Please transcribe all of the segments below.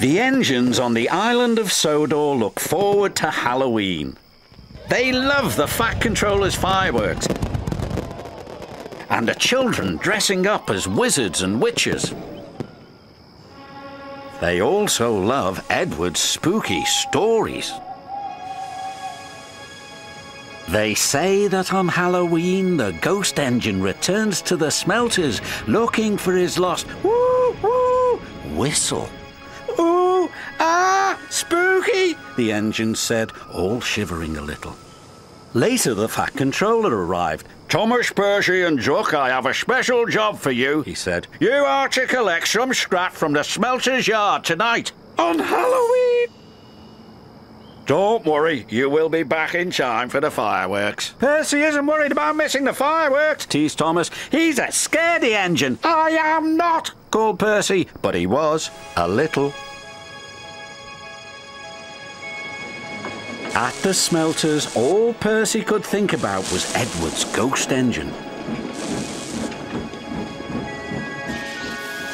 The engines on the island of Sodor look forward to Halloween. They love the Fat Controller's fireworks and the children dressing up as wizards and witches. They also love Edward's spooky stories. They say that on Halloween the ghost engine returns to the smelters looking for his lost woo-woo whistle. "Ooh, ah, spooky," the engine said, all shivering a little. Later the Fat Controller arrived. "Thomas, Percy and Duck, I have a special job for you," he said. "You are to collect some scrap from the smelter's yard tonight, on Halloween." "Don't worry, you will be back in time for the fireworks." "Percy isn't worried about missing the fireworks," teased Thomas. "He's a scaredy engine." "I am not," called Percy, but he was, a little. At the smelters, all Percy could think about was Edward's ghost engine.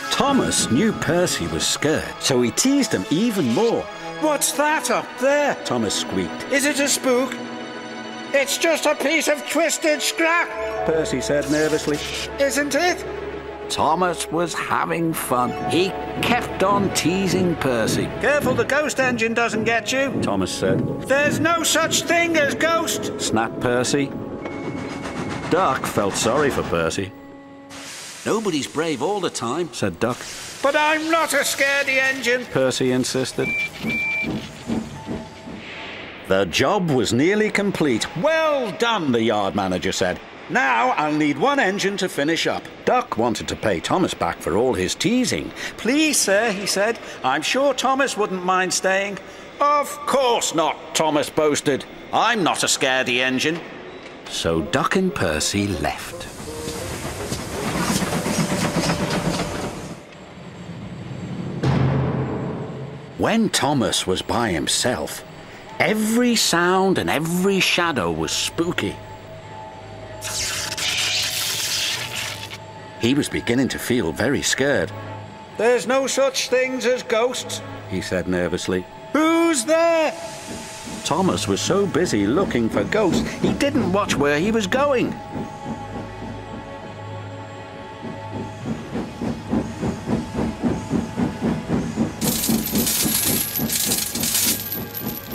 Thomas knew Percy was scared, so he teased him even more. "What's that up there?" Thomas squeaked. "Is it a spook?" "It's just a piece of twisted scrap," Percy said nervously. "Isn't it?" Thomas was having fun. He kept on teasing Percy. "Careful the ghost engine doesn't get you," Thomas said. "There's no such thing as ghost," snapped Percy. Duck felt sorry for Percy. "Nobody's brave all the time," said Duck. "But I'm not a scaredy engine," Percy insisted. The job was nearly complete. "Well done," the yard manager said. "Now I'll need one engine to finish up." Duck wanted to pay Thomas back for all his teasing. "Please, sir," he said. "I'm sure Thomas wouldn't mind staying." "Of course not," Thomas boasted. "I'm not a scaredy engine." So Duck and Percy left. When Thomas was by himself, every sound and every shadow was spooky. He was beginning to feel very scared. "There's no such things as ghosts," he said nervously. "Who's there?" Thomas was so busy looking for ghosts, he didn't watch where he was going.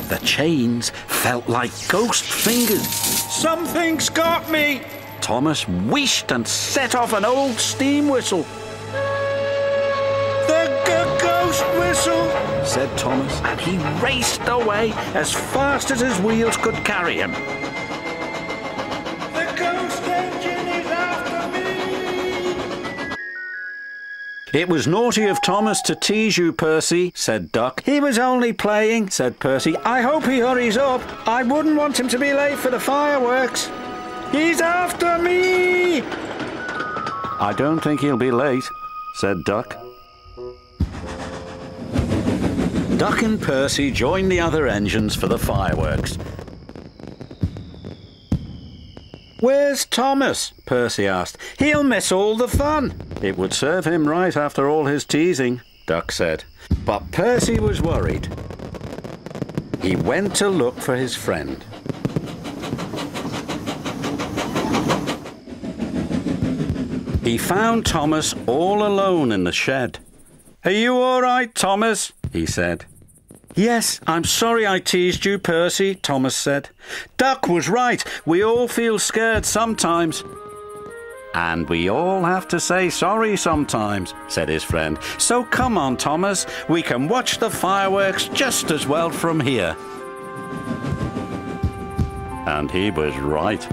The chains felt like ghost fingers. "Something's got me!" Thomas wheezed and set off an old steam whistle. "The ghost whistle," said Thomas, and he raced away as fast as his wheels could carry him. "The ghost engine is after me!" "It was naughty of Thomas to tease you, Percy," said Duck. "He was only playing," said Percy. "I hope he hurries up. I wouldn't want him to be late for the fireworks." "He's after me!" "I don't think he'll be late," said Duck. Duck and Percy joined the other engines for the fireworks. "Where's Thomas?" Percy asked. "He'll miss all the fun." "It would serve him right after all his teasing," Duck said. But Percy was worried. He went to look for his friend. He found Thomas all alone in the shed. "Are you all right, Thomas?" he said. "Yes, I'm sorry I teased you, Percy," Thomas said. "Duck was right. We all feel scared sometimes." "And we all have to say sorry sometimes," said his friend. "So come on, Thomas. We can watch the fireworks just as well from here." And he was right.